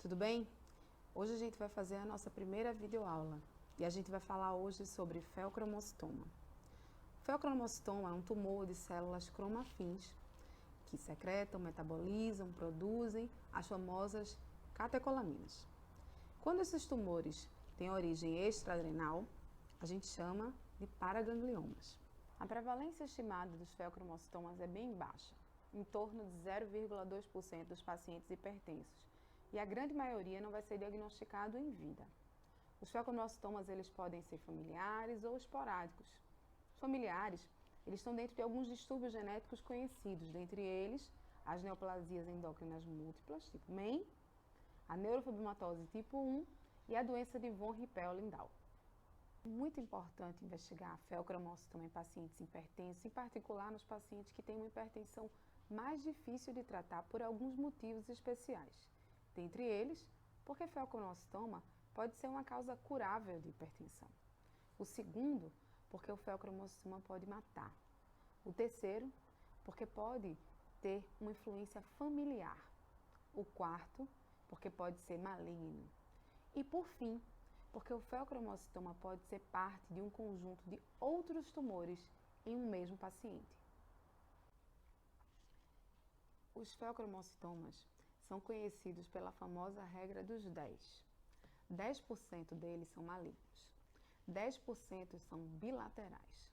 Tudo bem? Hoje a gente vai fazer a nossa primeira videoaula e a gente vai falar hoje sobre feocromocitoma. O feocromocitoma é um tumor de células cromafins que secretam, metabolizam, produzem as famosas catecolaminas. Quando esses tumores têm origem extraadrenal, a gente chama de paragangliomas. A prevalência estimada dos feocromocitomas é bem baixa, em torno de 0,2% dos pacientes hipertensos, e a grande maioria não vai ser diagnosticado em vida. Os feocromocitomas eles podem ser familiares ou esporádicos. Os familiares eles estão dentro de alguns distúrbios genéticos conhecidos, dentre eles as neoplasias endócrinas múltiplas, tipo MEN, a neurofibromatose tipo 1 e a doença de von Hippel-Lindau. É muito importante investigar a feocromocitoma em pacientes hipertensos, em particular nos pacientes que têm uma hipertensão mais difícil de tratar por alguns motivos especiais. Dentre eles, porque feocromocitoma pode ser uma causa curável de hipertensão. O segundo, porque o feocromocitoma pode matar. O terceiro, porque pode ter uma influência familiar. O quarto, porque pode ser maligno. E por fim, porque o feocromocitoma pode ser parte de um conjunto de outros tumores em um mesmo paciente. Os feocromocitomas são conhecidos pela famosa regra dos 10. 10% deles são malignos, 10% são bilaterais,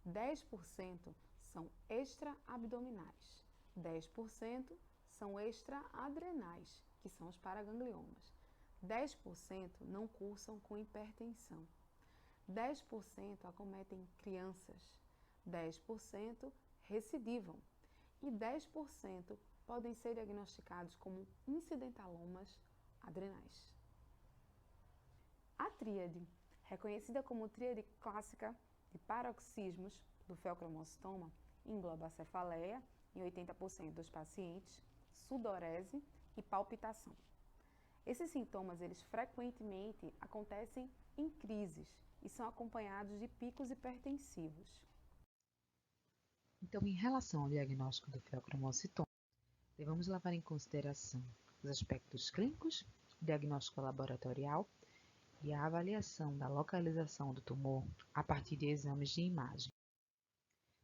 10% são extraabdominais, 10% são extraadrenais, que são os paragangliomas, 10% não cursam com hipertensão, 10% acometem crianças, 10% recidivam e 10% podem ser diagnosticados como incidentalomas adrenais. A tríade, reconhecida como tríade clássica de paroxismos do feocromocitoma, engloba a cefaleia, em 80% dos pacientes, sudorese e palpitação. Esses sintomas, eles frequentemente acontecem em crises e são acompanhados de picos hipertensivos. Então, em relação ao diagnóstico do feocromocitoma, devemos levar em consideração os aspectos clínicos, o diagnóstico laboratorial e a avaliação da localização do tumor a partir de exames de imagem.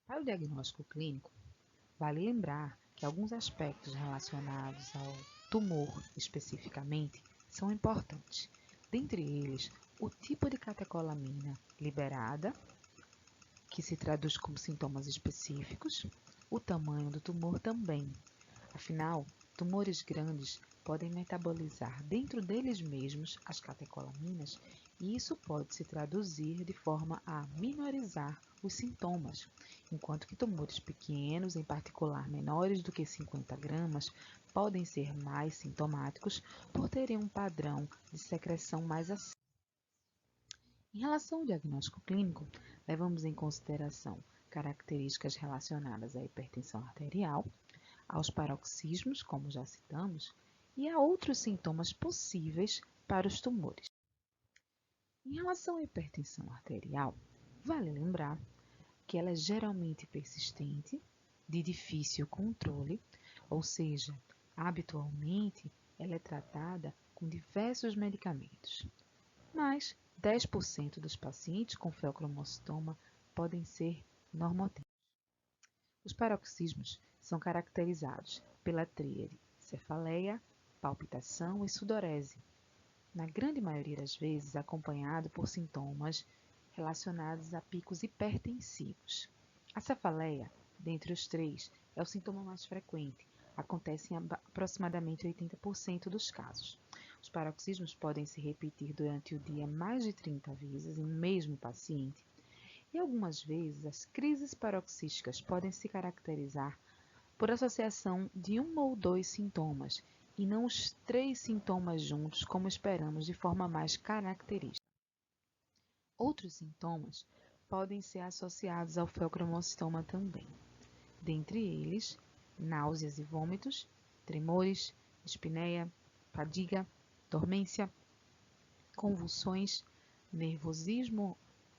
Para o diagnóstico clínico, vale lembrar que alguns aspectos relacionados ao tumor especificamente são importantes. Dentre eles, o tipo de catecolamina liberada, que se traduz como sintomas específicos, o tamanho do tumor também. Afinal, tumores grandes podem metabolizar dentro deles mesmos as catecolaminas e isso pode se traduzir de forma a minorizar os sintomas, enquanto que tumores pequenos, em particular menores do que 50 gramas, podem ser mais sintomáticos por terem um padrão de secreção mais acima. Em relação ao diagnóstico clínico, levamos em consideração características relacionadas à hipertensão arterial, aos paroxismos, como já citamos, e a outros sintomas possíveis para os tumores. Em relação à hipertensão arterial, vale lembrar que ela é geralmente persistente, de difícil controle, ou seja, habitualmente ela é tratada com diversos medicamentos. Mas 10% dos pacientes com feocromocitoma podem ser normotensos. Os paroxismos são caracterizados pela tríade cefaleia, palpitação e sudorese, na grande maioria das vezes acompanhado por sintomas relacionados a picos hipertensivos. A cefaleia, dentre os três, é o sintoma mais frequente, acontece em aproximadamente 80% dos casos. Os paroxismos podem se repetir durante o dia mais de 30 vezes em um mesmo paciente, e algumas vezes as crises paroxísticas podem se caracterizar por associação de um ou dois sintomas, e não os 3 sintomas juntos, como esperamos de forma mais característica. Outros sintomas podem ser associados ao feocromocitoma também, dentre eles, náuseas e vômitos, tremores, dispneia, fadiga, dormência, convulsões, nervosismo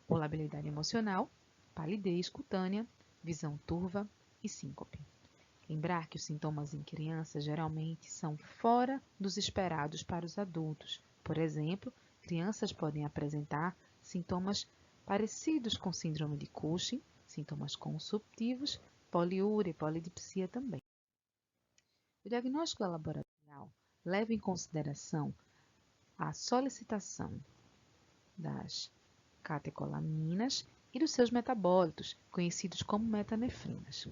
ou labilidade emocional, palidez cutânea, visão turva e síncope. Lembrar que os sintomas em crianças geralmente são fora dos esperados para os adultos. Por exemplo, crianças podem apresentar sintomas parecidos com síndrome de Cushing, sintomas consumptivos, poliúria e polidipsia também. O diagnóstico laboratorial leva em consideração a solicitação das catecolaminas e dos seus metabólitos, conhecidos como metanefrinas.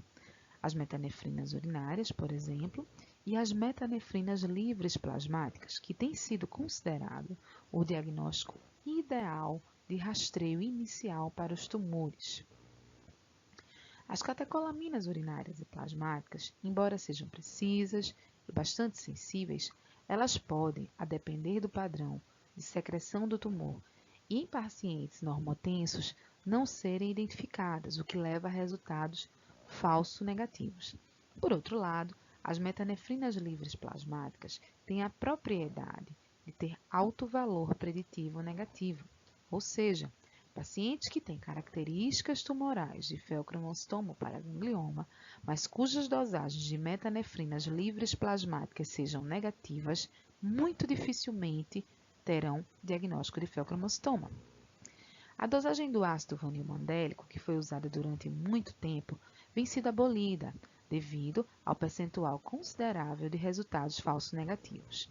As metanefrinas urinárias, por exemplo, e as metanefrinas livres plasmáticas, que tem sido considerado o diagnóstico ideal de rastreio inicial para os tumores. As catecolaminas urinárias e plasmáticas, embora sejam precisas e bastante sensíveis, elas podem, a depender do padrão de secreção do tumor e em pacientes normotensos, não serem identificadas, o que leva a resultados falso negativos. Por outro lado, as metanefrinas livres plasmáticas têm a propriedade de ter alto valor preditivo negativo, ou seja, pacientes que têm características tumorais de feocromostoma ou paraganglioma, mas cujas dosagens de metanefrinas livres plasmáticas sejam negativas, muito dificilmente terão diagnóstico de feocromostoma. A dosagem do ácido vanilmandélico, que foi usada durante muito tempo, vem sido abolida devido ao percentual considerável de resultados falsos negativos.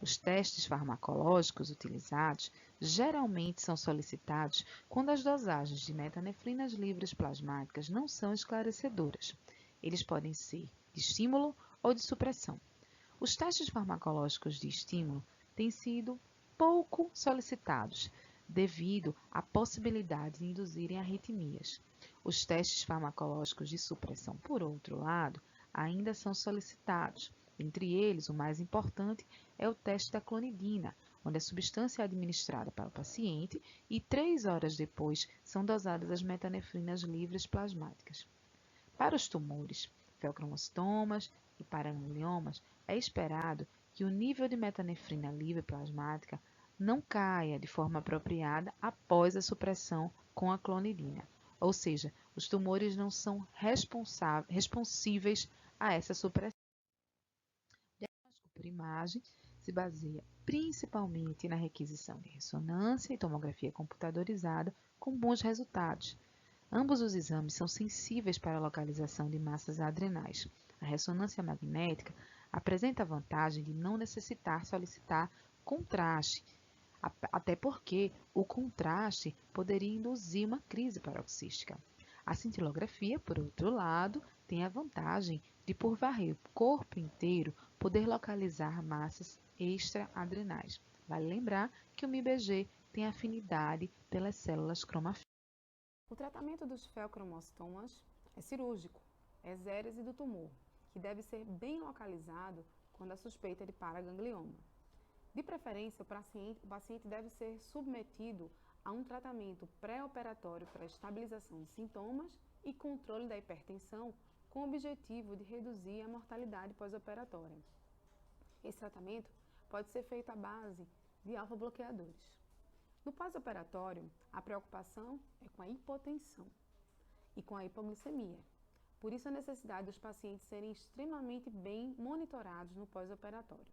Os testes farmacológicos utilizados geralmente são solicitados quando as dosagens de metanefrinas livres plasmáticas não são esclarecedoras. Eles podem ser de estímulo ou de supressão. Os testes farmacológicos de estímulo têm sido pouco solicitados, devido à possibilidade de induzirem arritmias. Os testes farmacológicos de supressão, por outro lado, ainda são solicitados. Entre eles, o mais importante é o teste da clonidina, onde a substância é administrada para o paciente e 3 horas depois são dosadas as metanefrinas livres plasmáticas. Para os tumores, feocromostomas e paragangliomas, é esperado que o nível de metanefrina livre plasmática não caia de forma apropriada após a supressão com a clonidina, ou seja, os tumores não são responsíveis a essa supressão. O diagnóstico por imagem se baseia principalmente na requisição de ressonância e tomografia computadorizada com bons resultados. Ambos os exames são sensíveis para a localização de massas adrenais. A ressonância magnética apresenta a vantagem de não necessitar solicitar contraste, até porque o contraste poderia induzir uma crise paroxística. A cintilografia, por outro lado, tem a vantagem de, por varrer o corpo inteiro, poder localizar massas extraadrenais. Vale lembrar que o MIBG tem afinidade pelas células cromafim. O tratamento dos feocromostomas é cirúrgico, é exérese do tumor, que deve ser bem localizado quando a suspeita é de paraganglioma. De preferência, o paciente deve ser submetido a um tratamento pré-operatório para estabilização de sintomas e controle da hipertensão com o objetivo de reduzir a mortalidade pós-operatória. Esse tratamento pode ser feito à base de alfa-bloqueadores. No pós-operatório, a preocupação é com a hipotensão e com a hipoglicemia. Por isso, a necessidade dos pacientes serem extremamente bem monitorados no pós-operatório.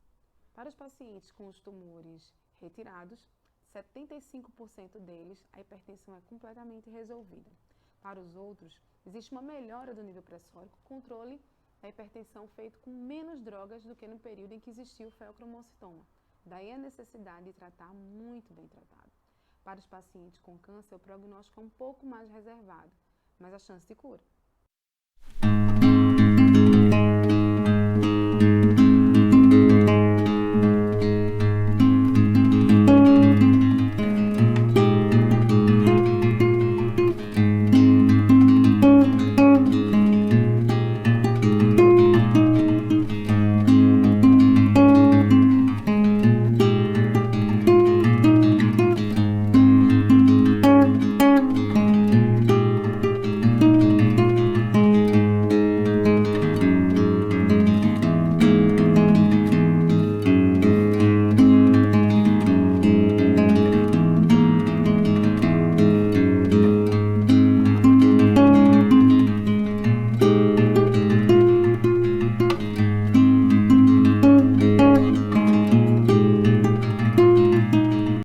Para os pacientes com os tumores retirados, 75% deles, a hipertensão é completamente resolvida. Para os outros, existe uma melhora do nível pressórico, controle da hipertensão feito com menos drogas do que no período em que existiu o feocromocitoma. Daí a necessidade de tratar muito bem tratado. Para os pacientes com câncer, o prognóstico é um pouco mais reservado, mas a chance de cura